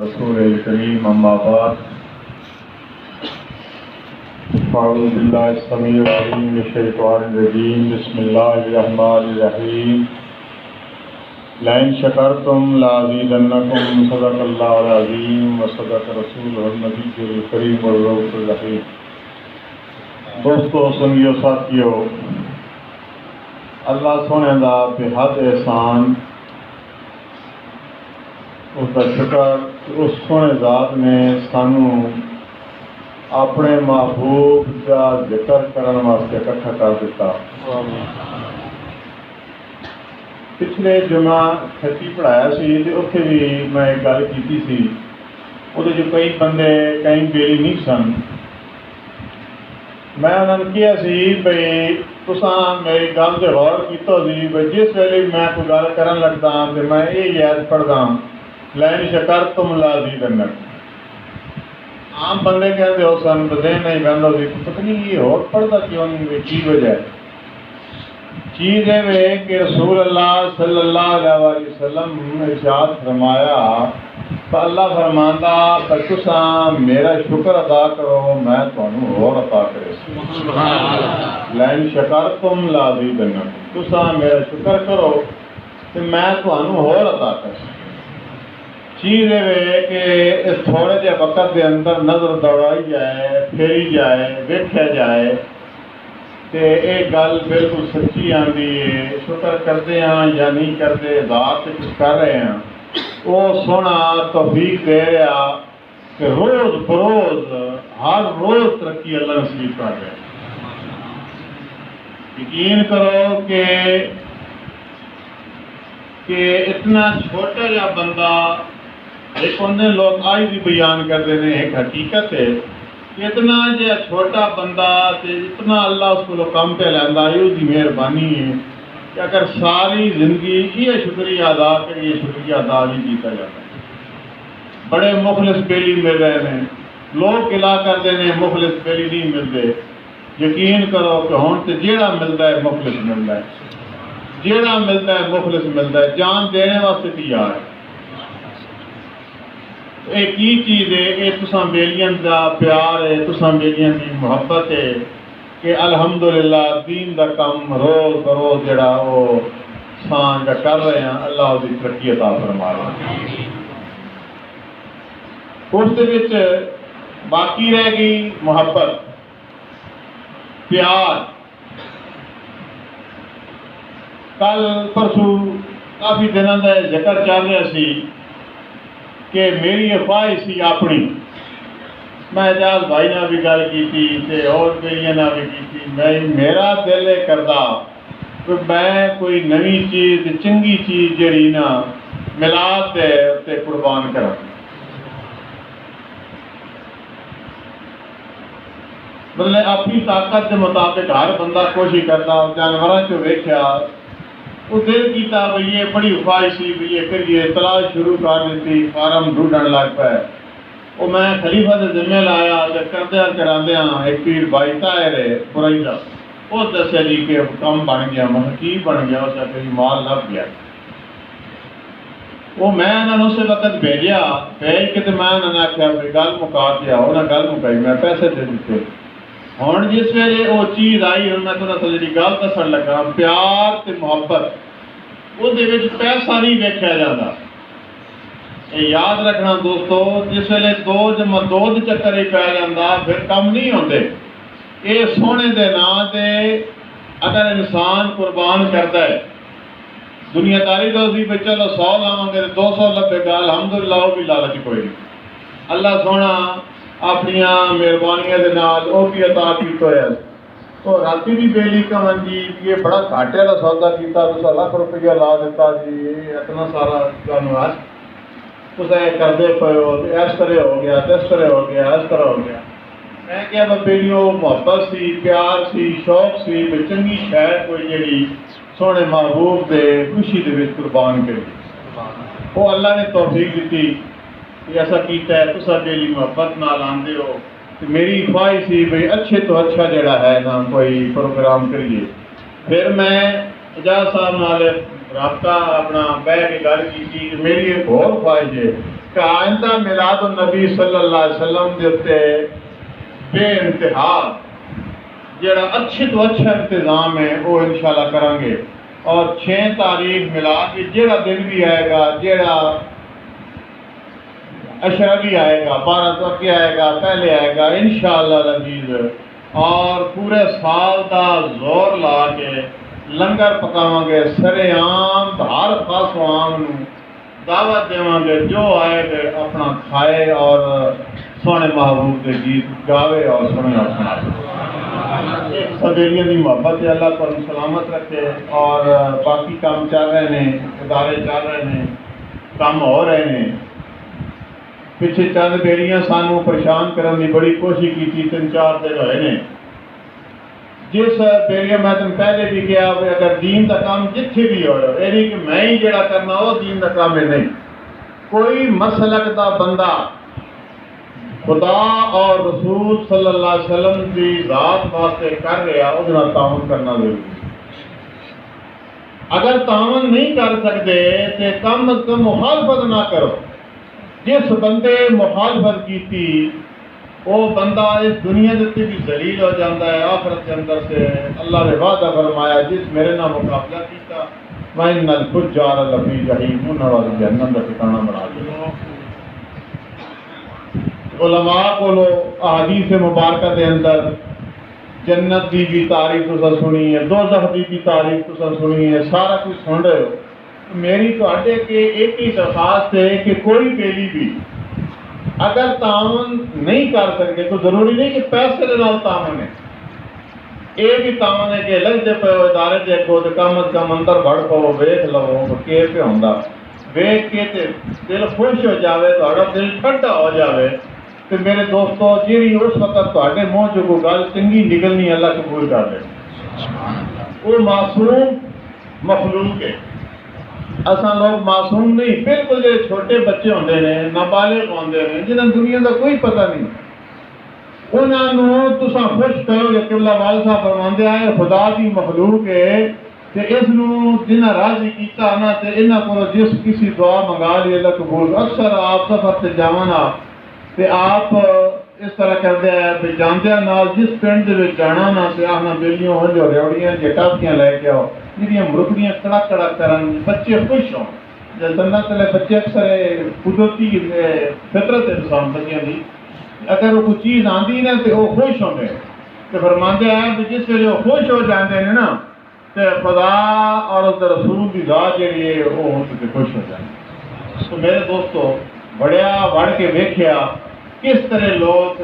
رسول الکریم اما بعد اعوذ باللہ السمیع العلیم من الشیطان الرجیم بسم اللہ الرحمن الرحیم لئن شکرتم لازیدنکم صدق اللہ العظیم وصدق رسولہ النبی الکریم والرؤوف الرحیم۔ دوستو سنگیو ساتھیو، اللہ سونے دا بے حد احسان، اس کا شکر اس سونے ذات نے سانو اپنے محبوب کا ذکر کرنے واسطے اکٹھا کر دیتا۔ پچھلے جمعہ کھٹی پڑھایا سی تے اتنے بھی میں ایک گل کی سی، وہ جو کئی بندے کئی بیلی نہیں سن، میں انہوں نے کیا سی بھائی تساں میری گل سے غور کیتا سی بھائی جس ویلے میں کوئی گل کرن لگتا ہوں تو میں یہ یاد پڑھتا ہوں لئن شکرتم لازیدنکم۔ عام بندے کہتے ہو سن ذہن نہیں بہندا سی پتہ نہیں یہ اور پڑھتا کیوں نہیں، کی وجہ ہے؟ چیز ہے کہ رسول اللہ صلی اللہ علیہ وسلم ارشاد فرمایا تو اللہ فرماندا کہ تساں میرا شکر ادا کرو میں تانوں اور عطا کرے۔ لئن شکرتم لازیدنکم، تساں میرا شکر کرو تو میں تانوں اور عطا کرے۔ چیز ہے کہ اس تھوڑے جے وقت کے اندر نظر دوڑائی جائے، پھیری جائے، دیکھا جائے تو یہ گل بالکل سچی آتی ہے۔ شکر کرتے ہیں یا نہیں کرتے، ذات سے کچھ کر رہے ہیں، وہ سونا توفیق دے رہا کہ روز بروز ہر روز ترقی اللہ نصیب کر رہے ہیں۔ یقین کرو کہ اتنا چھوٹا جا بندہ، ایک انہیں لوگ آئی بھی بیان کرتے ہیں، ایک حقیقت ہے کہ اتنا جا چھوٹا بندہ اتنا اللہ اس کو کم پہ لینا، یہ اس کی مہربانی ہے کہ اگر ساری زندگی یہ شکریہ ادا کریے، شکریہ ادا نہیں کیتا جاتا۔ بڑے مخلص بیلی مل رہے ہیں، لوگ قلع کرتے ہیں مخلص بیلی نہیں ملتے۔ یقین کرو کہ ہون تو جیڑا ملتا ہے مخلص ملتا ہے، جیڑا ملتا ہے مخلص ملتا ہے، جان دینے واسطے تیار ہے۔ ایک ہی چیز ہے، یہ تساں بیلیاں دا پیار ہے، تساں بیلیاں دی محبت ہے کہ الحمدللہ دین دا کم روز بروز جڑا وہ سان کا کر رہے ہیں، اللہ دی ترقی عطا فرما رہا ہے۔ اس دے وچ باقی رہ گئی محبت، پیار۔ کل پرسوں کافی دنوں کا ذکر چل رہا سی کہ میری خواہش سی اپنی، میں اعجاز بھائی نے بھی گل کی تھی اور بیلیاں نے بھی کی تھی، میرا دل کردا کہ میں کوئی نوی چیز چنگی چیز جڑی نا میلاد دے تے قربان کراں۔ مطلب اپنی طاقت کے مطابق ہر بندہ کوشش کرتا، جانوراں چ ویکھیا وہ دل کیتا بھئی یہ بڑی خواہش سی بھی یہ کریے، تلاش شروع کر دیتی، فارم ڈھونڈن لگ پائے۔ وہ میں خلیفہ سے ذمہ لایا تو کردیا کراندیا ایک پیر بھائی طاہر ہے برائی دا، وہ دسیا جی کہ کم بن گیا، میں کی بن گیا، اس کا مال لگ گیا۔ وہ میں انہوں نے اسے وقت بھیجا، بھیج کے میں انہوں نے آخیا بھائی گل مکا دیا، انہیں گل مکائی، میں پیسے دے دیتے۔ ہوں جس ویلے وہ چیز آئی، ہوں میں تھوڑا جی گل دسن لگا، پیار تے محبت وہ پیسہ نہیں ویکھیا جاتا۔ یہ یاد رکھنا دوستو، جس ویلے دو جمع دو دے چکر ہی پی جاتا پھر کم نہیں ہوتے۔ یہ سونے دے نام تے اگر انسان قربان کرتا ہے، دنیا داری تو اسی بھی چلو 100 لاواں گے 200 لبے گا، الحمدللہ وہ بھی لالچ کوئی نہیں۔ اللہ سونا اپنی مہربانیاں دے نال وہ بھی عطا کیتا ہے۔ تو راتی بھی بیلی کہن جی یہ بڑا گھاٹے والا سودا کیتا، تو لاکھ روپیہ لا دیتا جی، اتنا سارا جانور تصا کرتے پے ہو، اس طرح ہو گیا، اس طرح ہو گیا، اس طرح ہو گیا۔ میں کیا بیلیوں محبت سی، پیار سی، شوق سی، چنگی شہر کوئی جڑی سونے محبوب دے خوشی دے وچ قربان کری، وہ اللہ نے توفیق دیتی کہ ایسا کیتا ہے، تصا بیلی محبت نال آندے ہو۔ میری خواہش سی بھئی اچھے تو اچھا جڑا ہے نا کوئی پروگرام کریے۔ پھر میں اعجاز صاحب نال رابطہ اپنا بہ کے گل کی، میری ایک اور خواہش ہے کہ آئندہ میلاد النبی صلی اللہ علیہ وسلم دے اتے بے انتہا جڑا اچھے تو اچھا انتظام ہے وہ انشاءاللہ کریں گے. اور 6 تاریخ میلاد کی جڑا دن بھی آئے گا، جڑا اشربی آئے گا، 12 توقع آئے گا، پہلے آئے گا انشاءاللہ العزیز، اور پورے سال دا زور لا کے لنگر پکاواں گے سرے عام ہر خاص و عام نو دعوت دیواں گے، جو آئے گے اپنا کھائے اور سونے محبوب کے گیت گاوے اور سنے اور سنائے. سبیلیاں دی محبت ہے، اللہ پر سلامت رکھے. اور باقی کام چل رہے ہیں، ادارے چل رہے ہیں، کام ہو رہے ہیں. پچھے چند بیڑیاں سانوں پریشان کرنے کی بڑی کوشش کی تھی، 3-4 دن ہوئے نے. جس بیڑیاں میں تم پہلے بھی کیا اگر دین دا کام جتھے بھی ہو رہا ہے کہ میں ہی جڑا کرنا وہ دین دا کام ہے نہیں. کوئی مسلک دا بندہ خدا اور رسول صلی اللہ علیہ وسلم کی ذات واسطے کر رہا اس نال تعاون کرنا ضروری ہے. اگر تعاون نہیں کر سکتے تو کم از کم مخالفت نہ کرو. جس بندے مخالفت کی تھی وہ بندہ اس دنیا کے بھی ذلیل ہو جاتا ہے، آخرت کے اندر سے اللہ نے وعدہ فرمایا جس میرے نام مقابلہ کیتا میں ان الفجار لفی جحیم انہاں والی جہنم کا ٹھکانہ بنا دوں. علماء کو احادیث مبارکہ دے اندر جنت دی بھی تعریف تساں سنی ہے، دوزخ دی بھی تعریف تساں سنی ہے، سارا کچھ سن رہے ہو. میری تواڈے کے ایک ہی درخواست ہے کہ کوئی بیلی بھی اگر تعاون نہیں کر سکتے تو ضروری نہیں کہ پیسے دے نال تعاون ہے. یہ بھی تعاون ہے کہ لگتے پے ادارے دیکھو تو کم از کم اندر بڑھ پو ویکھ لو کہ پہ ہوندا، ویکھ کے تے دل خوش ہو جاوے، تہاڈا دل ٹھنڈا ہو جاوے. تو میرے دوستو جی اس وقت تواڈے منہ چوں کوئی گل چنگی نکلنی اللہ قبول کر لے. وہ معصوم مخلوق ہے. اساں لوگ معصوم نہیں، بالکل جو چھوٹے بچے ہوندے نے نابالغ ہوندے نے جنہاں دنیا کا کوئی پتہ نہیں، انہاں نوں تساں خوش کرو گے. قبلہ والد صاحب فرماندے آئے خدا دی مخلوق ہے تے اس نوں جنہاں راضی کیتا نا تے انہاں کولوں جس کسی دعا منگا لی اللہ قبول. اکثر آپ سفر تے جاواں تے آپ اس طرح کردے ہیں جاندیاں نال جس پنڈ دے وچ جانا نا تے آہنا بیلیوں ہو جو ریوڑیاں جٹافیاں لے کے آؤ جہاں مرغیاں کڑک کڑک کرن بچے خوش ہوں. جنت والے بچے اکثر قدرتی فطرت انسان بچیاں دی اگر وہ کوئی چیز آندی نا تو وہ خوش ہوندے. تو فرماندے ہیں کہ جس ویلے وہ خوش ہو جاندے نے نا تو خدا اور اس رسول کی ذات جہی ہے وہ ان سے خوش ہو جاندے. تو میرے دوستو بڑیا بڑھ کے ویکھیا کس طرح لوگ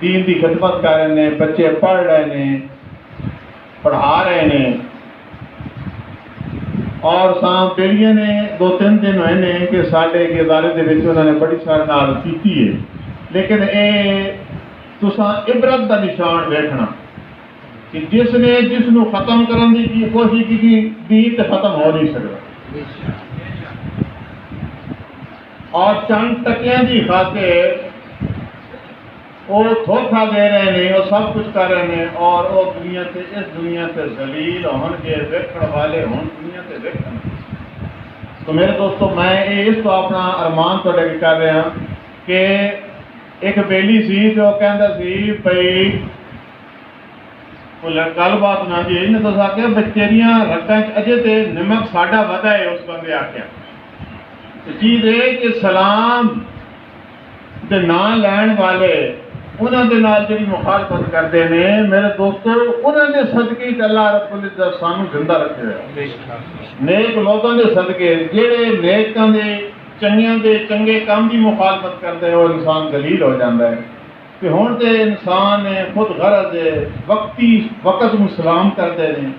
دین کی خدمت کر رہے ہیں، بچے پڑھ رہے ہیں، پڑھا رہے ہیں. اور سام بیلیاں نے 2-3 دن ہوئے نے کہ ساڈے کے ادارے دے وچ انہوں نے بڑی سارے نال کیتی ہے. لیکن اے تساں عبرت دا نشان ویکھنا کہ جس نے جس نو ختم کرنے کی کوشش کی دین تے ختم ہو نہیں سکتا. اور چند ٹکیاں دی خاطر وہ دھوکھا دے رہے ہیں، وہ سب کچھ کر رہے ہیں اور وہ دنیا سے اس دنیا سے ذلیل ہون کے ویکھن والے ہون دنیا سے ویکھن. تو میرے دوستو میں اس تو اپنا ارمان تو لے کے کر رہا کہ ایک بیلی سی جو کہندا سی بھئی گل بات نہ جی انہیں تو آخیا بچیریاں رگاں اجے تے نمک ساڈا ودا ہے. اس بندے آخیا چیز ہے کہ سلام دے نام لین والے انہوں دے نال جڑی مخالفت کرتے ہیں میرے دوستو انہوں نے صدقے اللہ رب العزت سانو زندہ رکھے ہوئے. نیک لوگوں دے صدقے جڑے نیکاں دے چنگیاں دے چنگے کام دی مخالفت کرتے ہیں وہ انسان ذلیل ہو جاتا ہے. کہ ہن تے انسان خود غرض وقتی وقت میں سلام کرتے ہیں.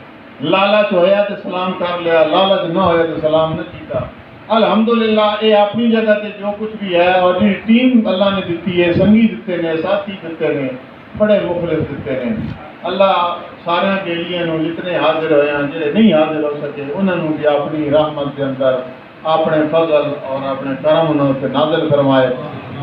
لالچ ہویا تے سلام کر لیا، لالچ نہ ہویا تے سلام نہ کیتا. الحمدللہ یہ اپنی جگہ تے جو کچھ بھی ہے اور جی ٹیم اللہ نے دیتی ہے، سنگی دیتے ہیں، ساتھی دیتے ہیں، بڑے مخلص دیتے ہیں. اللہ سارے بیلیاں نو جتنے حاضر ہوئے ہیں جڑے نہیں حاضر ہو سکے انہوں بھی اپنی رحمت کے اندر اپنے فضل اور اپنے کرم سے نازل فرمائے.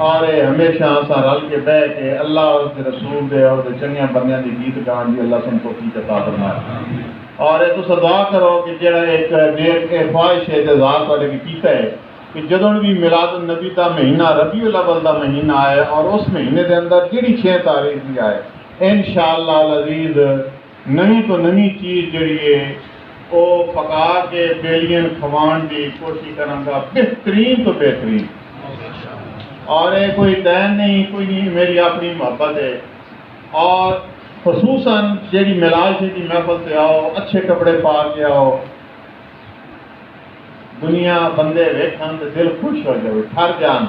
اور ہمیشہ اساں رل کے بہ کے اللہ اور اس کے رسول دے اور چنگیاں بندیاں دی گیت گان دی اللہ سن توفیق عطا فرمائے. اور یہ تو دعا کرو کہ جڑا ایک نیک خواہش ہے ذات والے کی کیتا ہے کہ جدوں بھی میلاد النبی دا مہینہ ربیع الاول دا مہینہ آئے اور اس مہینے دے اندر جڑی 6 تاریخ بھی آئے انشاءاللہ العزیز نویں تو نویں چیز جڑی ہے وہ پکا کے بیلین کھوان دی کوشش کروں گا بہترین تو بہترین، اور یہ کوئی دین نہیں، کوئی نہیں، میری اپنی محبت ہے۔ اور خصوصاً جیڑی میلاد شریف کی محفل سے آؤ اچھے کپڑے پا کے آؤ، دنیا بندے ویکھن تے دل خوش ہو جائے، ٹھر جان،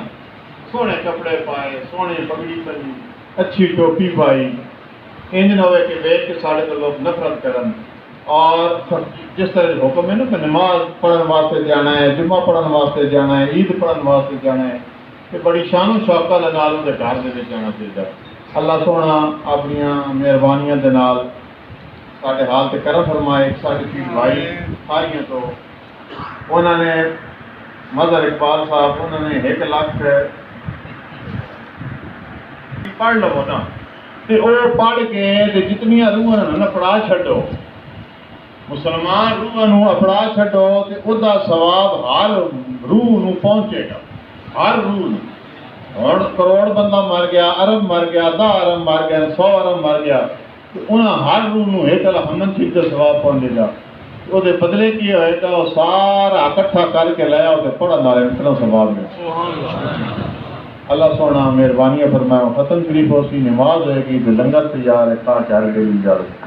سونے کپڑے پائے، سونے پگڑی پہنی، اچھی ٹوپی پائی، انج نہ ہوئے کہ ویکھ کے سارے تو لوگ نفرت کرن۔ اور جس طرح حکم ہے نا کہ نماز پڑھن واسطے جانا ہے، جمعہ پڑھن واسطے جانا ہے، عید پڑھن واسطے جانا ہے، کہ بڑی شان و شوکت دے نال اودے گھر دے وچ جانا چاہیے۔ اللہ سونا اپنی مہربانیاں دے نال ساڈے حال تے کرم فرمائے۔ ساڈے پیر بھائی ساریاں تو انہوں نے مظہر اقبال صاحب انہوں نے 1 لاکھ پڑھ لو نا، تے وہ پڑھ کے جتنیاں روحاں نا پڑھا چھڈو، مسلمان روحاں نو اپڑا چھڈو تے ادا ثواب ہر روح نو پہنچے گا، ہر روح نو۔ اور کروڑ بندہ مر گیا، ارب مر گیا، 10 ارب مر گیا، 100 ارب مر گیا، تو انہاں ہر روح نو ایک الحمد شریف کا ثواب پہنچے گا۔ وہ بدلے کی ہوئے گا، وہ سارا اکٹھا کر کے لایا اسے پڑھن والے اتنا ثواب میں۔ اللہ سونا مہربانیاں فرمائے، ختم شریف ہو سی، نماز ہوئے گی، لنگر تیار ہے، کھا کے ہر گلی جا رہے۔